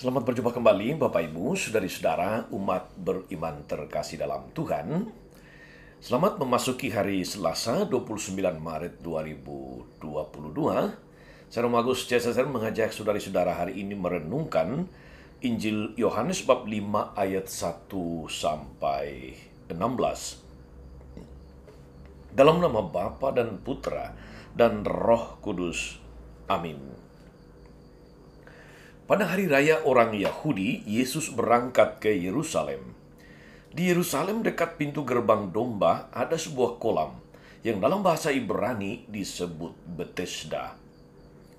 Selamat berjumpa kembali Bapak Ibu, saudari-saudara, umat beriman terkasih dalam Tuhan. Selamat memasuki hari Selasa 29 Maret 2022. Saya Romagus CSSR mengajak saudari-saudara hari ini merenungkan Injil Yohanes bab 5 ayat 1 sampai 16. Dalam nama Bapa dan Putra dan Roh Kudus. Amin. Pada hari raya orang Yahudi, Yesus berangkat ke Yerusalem. Di Yerusalem dekat pintu gerbang domba ada sebuah kolam yang dalam bahasa Ibrani disebut Betesda.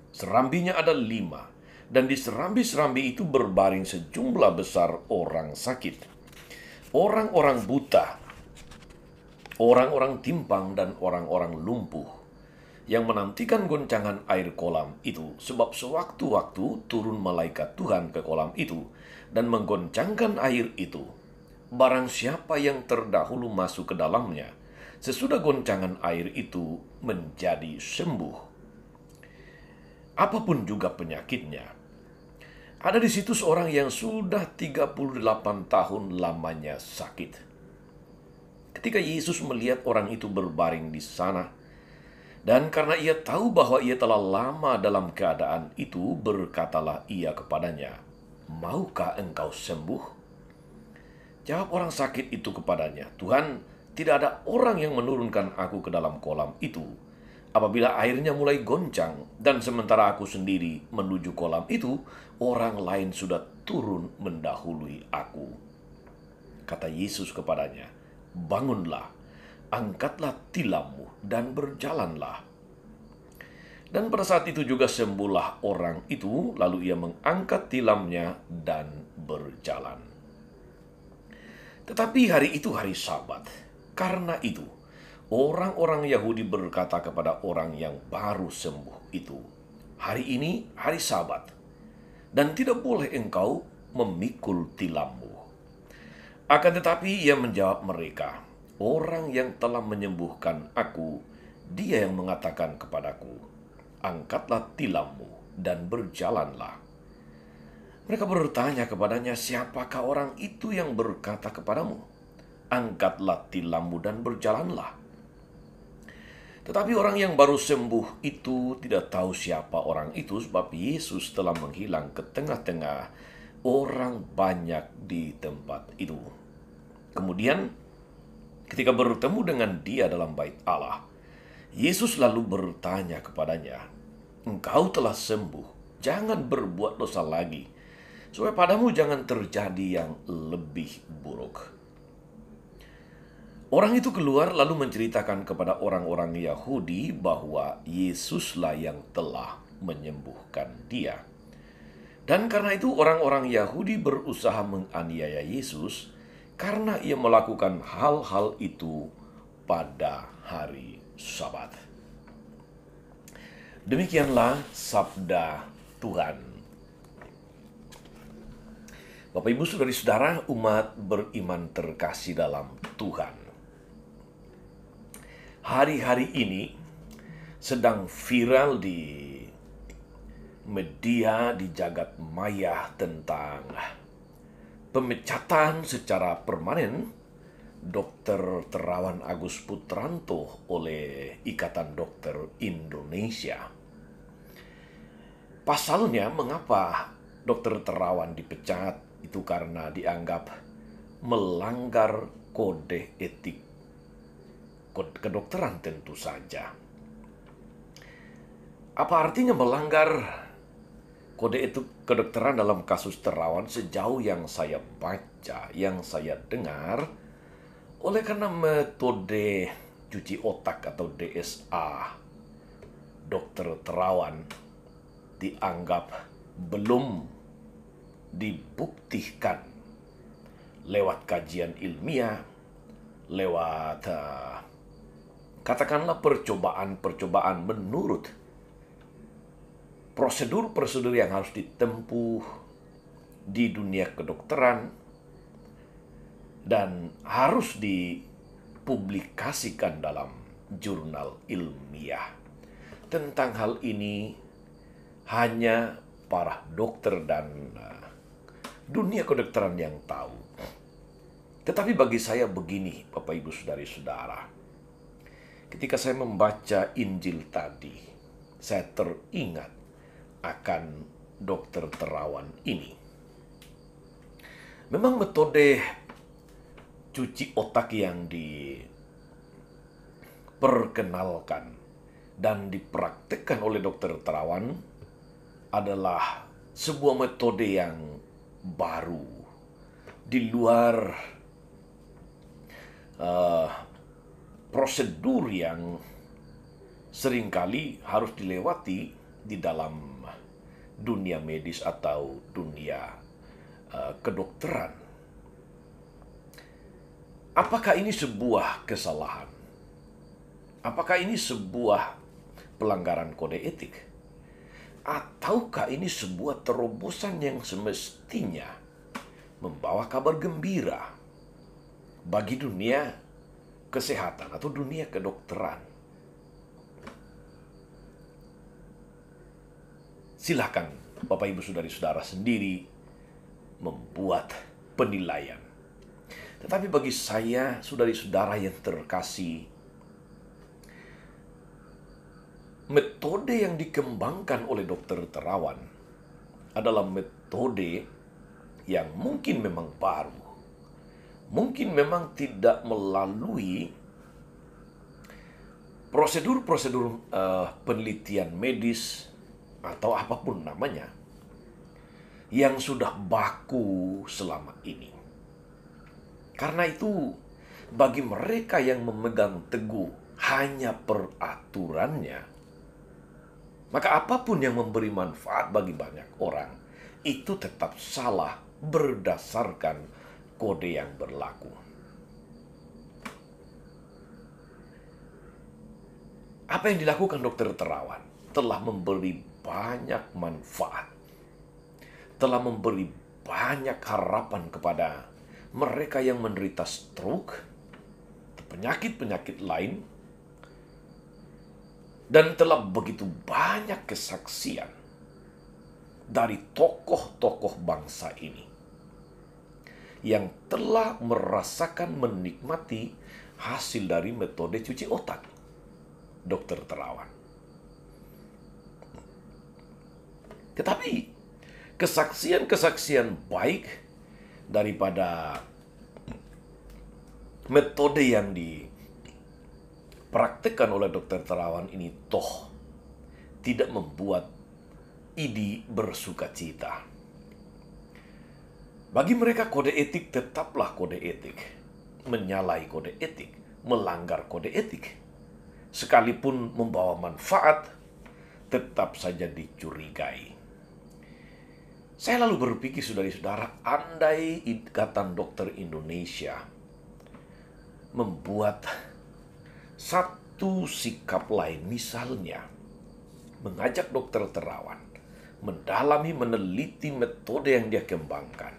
Serambinya ada 5, dan di serambi-serambi itu berbaring sejumlah besar orang sakit. Orang-orang buta, orang-orang timpang, dan orang-orang lumpuh yang menantikan goncangan air kolam itu, sebab sewaktu-waktu turun malaikat Tuhan ke kolam itu dan menggoncangkan air itu. Barang siapa yang terdahulu masuk ke dalamnya, sesudah goncangan air itu menjadi sembuh. Apapun juga penyakitnya. Ada di situ seorang yang sudah 38 tahun lamanya sakit. Ketika Yesus melihat orang itu berbaring di sana, dan karena ia tahu bahwa ia telah lama dalam keadaan itu, berkatalah ia kepadanya, "Maukah engkau sembuh?" Jawab orang sakit itu kepadanya, "Tuhan, tidak ada orang yang menurunkan aku ke dalam kolam itu apabila airnya mulai goncang, dan sementara aku sendiri menuju kolam itu, orang lain sudah turun mendahului aku." Kata Yesus kepadanya, "Bangunlah, angkatlah tilammu dan berjalanlah." Dan pada saat itu juga sembuhlah orang itu, lalu ia mengangkat tilamnya dan berjalan. Tetapi hari itu hari Sabat. Karena itu, orang-orang Yahudi berkata kepada orang yang baru sembuh itu, "Hari ini hari Sabat, dan tidak boleh engkau memikul tilammu." Akan tetapi ia menjawab mereka, "Orang yang telah menyembuhkan aku, dia yang mengatakan kepadaku, 'Angkatlah tilammu dan berjalanlah.'" Mereka bertanya kepadanya, "Siapakah orang itu yang berkata kepadamu, 'Angkatlah tilammu dan berjalanlah'?" Tetapi orang yang baru sembuh itu tidak tahu siapa orang itu, sebab Yesus telah menghilang ke tengah-tengah orang banyak di tempat itu. Kemudian ketika bertemu dengan dia dalam bait Allah, Yesus lalu bertanya kepadanya, "Engkau telah sembuh, jangan berbuat dosa lagi, supaya padamu jangan terjadi yang lebih buruk." Orang itu keluar lalu menceritakan kepada orang-orang Yahudi bahwa Yesuslah yang telah menyembuhkan dia. Dan karena itu orang-orang Yahudi berusaha menganiaya Yesus karena ia melakukan hal-hal itu pada hari Sabat. Demikianlah sabda Tuhan. Bapak, Ibu, saudari-saudara, umat beriman terkasih dalam Tuhan. Hari-hari ini sedang viral di media, di jagat maya, tentang pemecatan secara permanen Dr. Terawan Agus Putranto oleh Ikatan Dokter Indonesia. Pasalnya, mengapa Dr. Terawan dipecat? Itu karena dianggap melanggar kode etik kedokteran tentu saja. Apa artinya melanggar kode etik kedokteran dalam kasus Terawan? Sejauh yang saya baca, yang saya dengar, oleh karena metode cuci otak atau DSA Dr. Terawan dianggap belum dibuktikan lewat kajian ilmiah, lewat katakanlah percobaan-percobaan menurut prosedur-prosedur yang harus ditempuh di dunia kedokteran dan harus dipublikasikan dalam jurnal ilmiah. Tentang hal ini hanya para dokter dan dunia kedokteran yang tahu. Tetapi bagi saya begini, Bapak Ibu Saudari-saudara. Ketika saya membaca Injil tadi, saya teringat akan dokter terawan ini. Memang metode cuci otak yang diperkenalkan dan dipraktikkan oleh dokter terawan adalah sebuah metode yang baru, di luar prosedur yang seringkali harus dilewati di dalam dunia medis atau dunia kedokteran. Apakah ini sebuah kesalahan? Apakah ini sebuah pelanggaran kode etik? Ataukah ini sebuah terobosan yang semestinya membawa kabar gembira bagi dunia kesehatan atau dunia kedokteran? Silakan Bapak Ibu Saudari-saudara sendiri membuat penilaian. Tetapi bagi saya, saudari-saudara yang terkasih, metode yang dikembangkan oleh dokter terawan adalah metode yang mungkin memang baru. Mungkin memang tidak melalui prosedur-prosedur penelitian medis atau apapun namanya yang sudah baku selama ini. Karena itu, bagi mereka yang memegang teguh hanya peraturannya, maka apapun yang memberi manfaat bagi banyak orang, itu tetap salah berdasarkan kode yang berlaku. Apa yang dilakukan dokter terawan telah memberi banyak manfaat, telah memberi banyak harapan kepada mereka yang menderita stroke, penyakit-penyakit lain, dan telah begitu banyak kesaksian dari tokoh-tokoh bangsa ini yang telah merasakan menikmati hasil dari metode cuci otak dokter terawan. Tetapi kesaksian-kesaksian baik daripada metode yang dipraktikkan oleh dokter terawan ini toh tidak membuat Idi bersuka cita. Bagi mereka kode etik tetaplah kode etik. Menyalahi kode etik, melanggar kode etik, sekalipun membawa manfaat, tetap saja dicurigai. Saya lalu berpikir, saudara-saudara, andai Ikatan Dokter Indonesia membuat satu sikap lain, misalnya mengajak dokter terawan mendalami, meneliti metode yang dia kembangkan,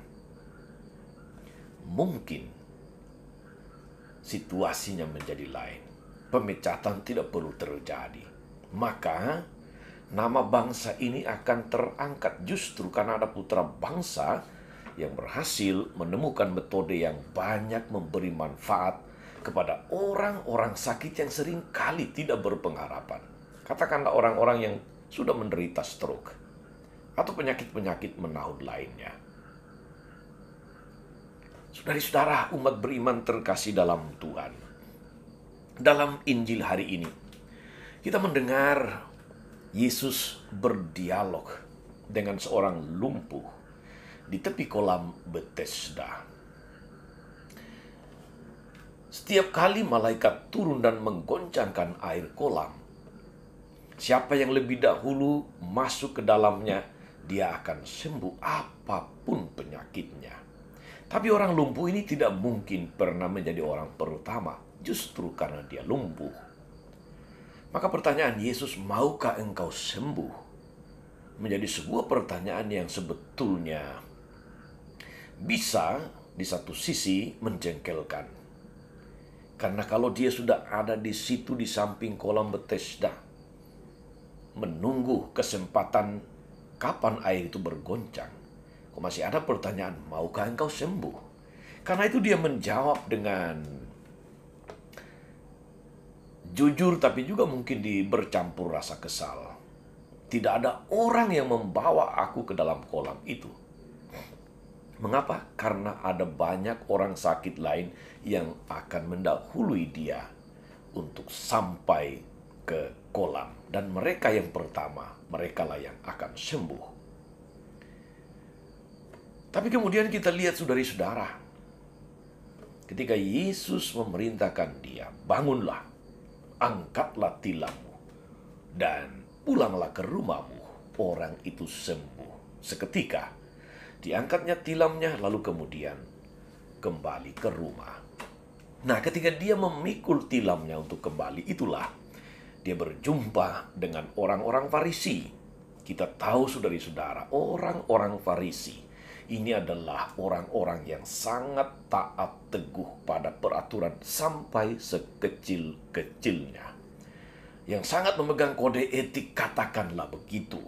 mungkin situasinya menjadi lain. Pemecatan tidak perlu terjadi. Maka nama bangsa ini akan terangkat justru karena ada putra bangsa yang berhasil menemukan metode yang banyak memberi manfaat kepada orang-orang sakit yang sering kali tidak berpengharapan. Katakanlah orang-orang yang sudah menderita stroke atau penyakit-penyakit menahun lainnya. Saudari-saudara, umat beriman terkasih dalam Tuhan. Dalam Injil hari ini, kita mendengar Yesus berdialog dengan seorang lumpuh di tepi kolam Bethesda. Setiap kali malaikat turun dan menggoncangkan air kolam, siapa yang lebih dahulu masuk ke dalamnya, dia akan sembuh apapun penyakitnya. Tapi orang lumpuh ini tidak mungkin pernah menjadi orang pertama, justru karena dia lumpuh. Maka pertanyaan Yesus, maukah engkau sembuh? Menjadi sebuah pertanyaan yang sebetulnya bisa di satu sisi menjengkelkan. Karena kalau dia sudah ada di situ di samping kolam Bethesda, menunggu kesempatan kapan air itu bergoncang, Masih ada pertanyaan, maukah engkau sembuh? Karena itu dia menjawab dengan jujur, tapi juga mungkin bercampur rasa kesal. Tidak ada orang yang membawa aku ke dalam kolam itu. Mengapa? Karena ada banyak orang sakit lain yang akan mendahului dia untuk sampai ke kolam. Dan mereka yang pertama, merekalah yang akan sembuh. Tapi kemudian kita lihat saudara-saudara, ketika Yesus memerintahkan dia, bangunlah, angkatlah tilammu, dan pulanglah ke rumahmu. Orang itu sembuh. Seketika, diangkatnya tilamnya, lalu kemudian kembali ke rumah. Nah, ketika dia memikul tilamnya untuk kembali, itulah dia berjumpa dengan orang-orang Farisi. Kita tahu, saudara-saudara, orang-orang Farisi ini adalah orang-orang yang sangat taat teguh pada peraturan sampai sekecil-kecilnya. Yang sangat memegang kode etik, katakanlah begitu.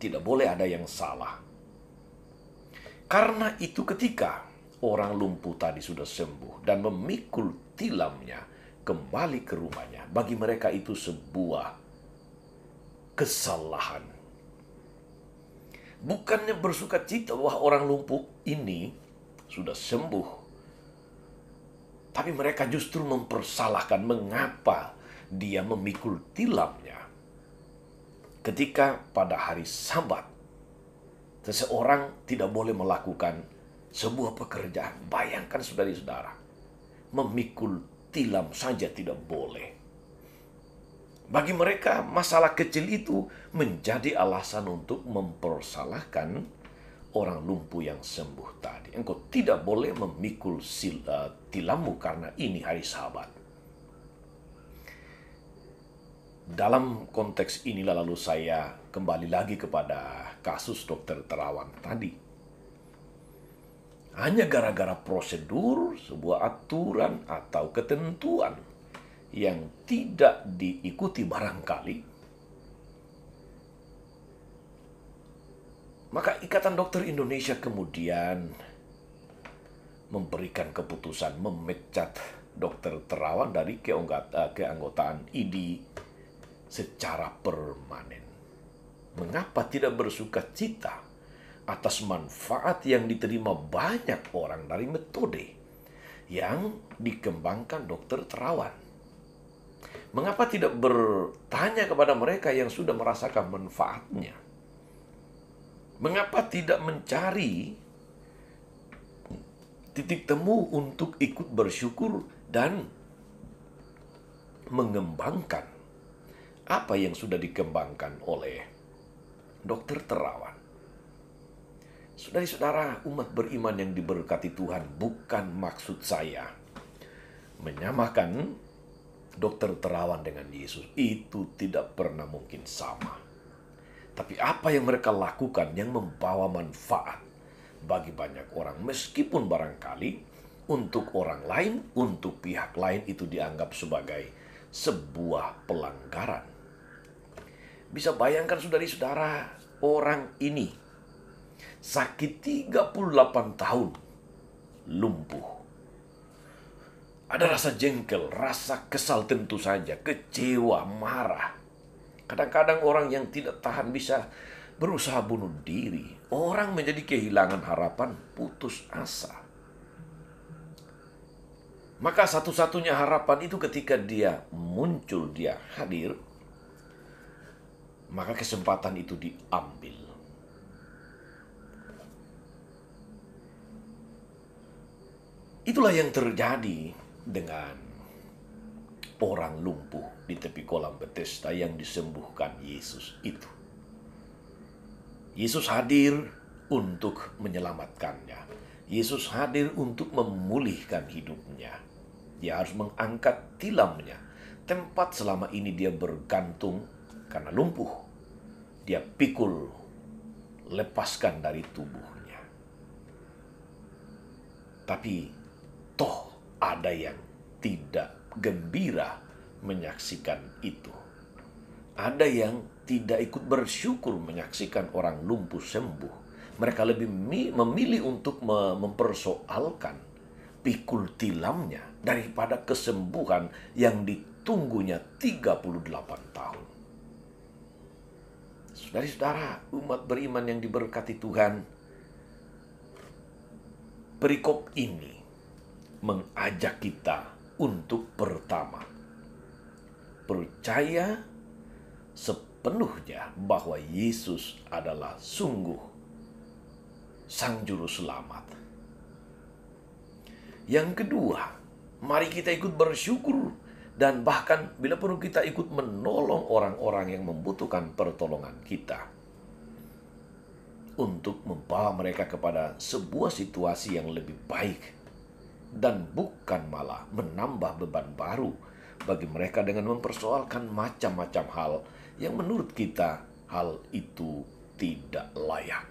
Tidak boleh ada yang salah. Karena itu ketika orang lumpuh tadi sudah sembuh dan memikul tilamnya kembali ke rumahnya, bagi mereka itu sebuah kesalahan. Bukannya bersuka cita bahwa orang lumpuh ini sudah sembuh, tapi mereka justru mempersalahkan mengapa dia memikul tilamnya. Ketika pada hari Sabat, seseorang tidak boleh melakukan sebuah pekerjaan. Bayangkan saudara-saudara, memikul tilam saja tidak boleh. Bagi mereka, masalah kecil itu menjadi alasan untuk mempersalahkan orang lumpuh yang sembuh tadi. Engkau tidak boleh memikul tilammu karena ini hari Sabat. Dalam konteks inilah lalu saya kembali lagi kepada kasus Dokter Terawan tadi. Hanya gara-gara prosedur, sebuah aturan atau ketentuan yang tidak diikuti barangkali, maka Ikatan Dokter Indonesia kemudian memberikan keputusan memecat Dokter Terawan dari keanggotaan ID secara permanen. Mengapa tidak bersuka cita atas manfaat yang diterima banyak orang dari metode yang dikembangkan Dokter Terawan? Mengapa tidak bertanya kepada mereka yang sudah merasakan manfaatnya? Mengapa tidak mencari titik temu untuk ikut bersyukur dan mengembangkan apa yang sudah dikembangkan oleh Dokter Terawan? Saudara-saudara, umat beriman yang diberkati Tuhan, bukan maksud saya menyamakan Dokter Terawan dengan Yesus. Itu tidak pernah mungkin sama. Tapi apa yang mereka lakukan yang membawa manfaat bagi banyak orang, meskipun barangkali untuk orang lain, untuk pihak lain itu dianggap sebagai sebuah pelanggaran. Bisa bayangkan saudara-saudara, orang ini sakit 38 tahun, lumpuh. Ada rasa jengkel, rasa kesal tentu saja, kecewa, marah. Kadang-kadang orang yang tidak tahan bisa berusaha bunuh diri. Orang menjadi kehilangan harapan, putus asa. Maka satu-satunya harapan itu ketika dia muncul, dia hadir, maka kesempatan itu diambil. Itulah yang terjadi dengan orang lumpuh di tepi kolam Bethesda yang disembuhkan Yesus itu. Yesus hadir untuk menyelamatkannya. Yesus hadir untuk memulihkan hidupnya. Dia harus mengangkat tilamnya. Tempat selama ini dia bergantung karena lumpuh. Dia pikul, lepaskan dari tubuhnya. Tapi toh ada yang tidak gembira menyaksikan itu. Ada yang tidak ikut bersyukur menyaksikan orang lumpuh sembuh. Mereka lebih memilih untuk mempersoalkan pikul tilamnya daripada kesembuhan yang ditunggunya 38 tahun. Saudara-saudara, umat beriman yang diberkati Tuhan, perikop ini mengajak kita untuk pertama, percaya sepenuhnya bahwa Yesus adalah sungguh Sang Juru Selamat. Yang kedua, mari kita ikut bersyukur dan bahkan bila perlu kita ikut menolong orang-orang yang membutuhkan pertolongan kita untuk membawa mereka kepada sebuah situasi yang lebih baik dan bukan malah menambah beban baru bagi mereka dengan mempersoalkan macam-macam hal yang menurut kita hal itu tidak layak.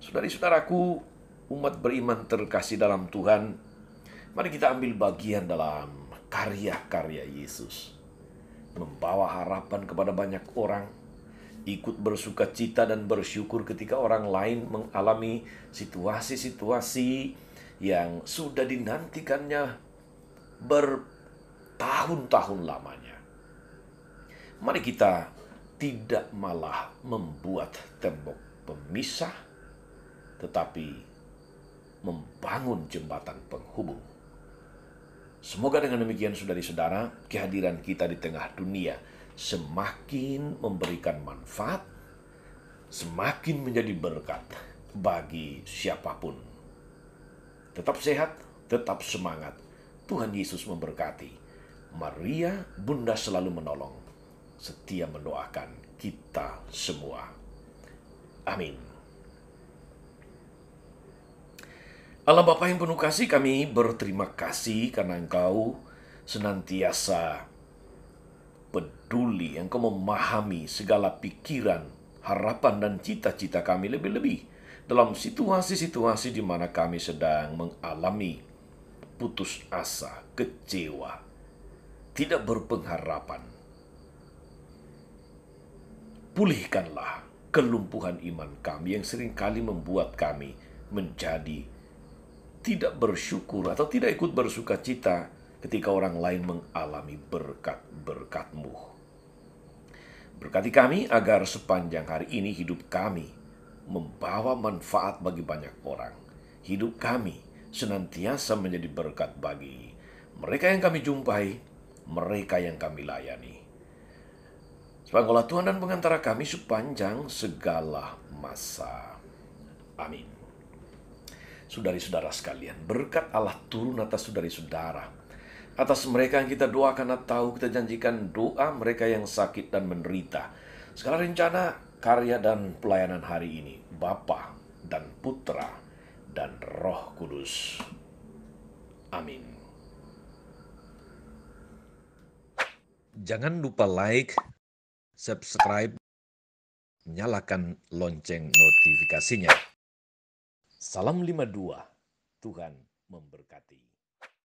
Saudari-saudaraku, umat beriman terkasih dalam Tuhan, mari kita ambil bagian dalam karya-karya Yesus. Membawa harapan kepada banyak orang, ikut bersuka cita dan bersyukur ketika orang lain mengalami situasi-situasi yang sudah dinantikannya bertahun-tahun lamanya. Mari kita tidak malah membuat tembok pemisah, tetapi membangun jembatan penghubung. Semoga dengan demikian, saudari-saudara, kehadiran kita di tengah dunia semakin memberikan manfaat, semakin menjadi berkat bagi siapapun. Tetap sehat, tetap semangat. Tuhan Yesus memberkati. Maria, Bunda selalu menolong, setia mendoakan kita semua. Amin. Allah Bapa yang penuh kasih, kami berterima kasih karena Engkau senantiasa peduli, Engkau memahami segala pikiran, harapan, dan cita-cita kami, lebih-lebih dalam situasi-situasi di mana kami sedang mengalami putus asa, kecewa, tidak berpengharapan. Pulihkanlah kelumpuhan iman kami yang seringkali membuat kami menjadi tidak bersyukur atau tidak ikut bersuka cita ketika orang lain mengalami berkat-berkat-Mu. Berkati kami agar sepanjang hari ini hidup kami membawa manfaat bagi banyak orang. Hidup kami senantiasa menjadi berkat bagi mereka yang kami jumpai, mereka yang kami layani. Sebab Engkaulah Tuhan dan pengantara kami sepanjang segala masa. Amin. Saudari-saudara sekalian, berkat Allah turun atas saudari-saudara, atas mereka yang kita doakan atau kita janjikan doa mereka yang sakit dan menderita. Segala rencana, karya, dan pelayanan hari ini, Bapa dan Putra dan Roh Kudus. Amin. Jangan lupa like, subscribe, nyalakan lonceng notifikasinya. Salam 52, Tuhan memberkati.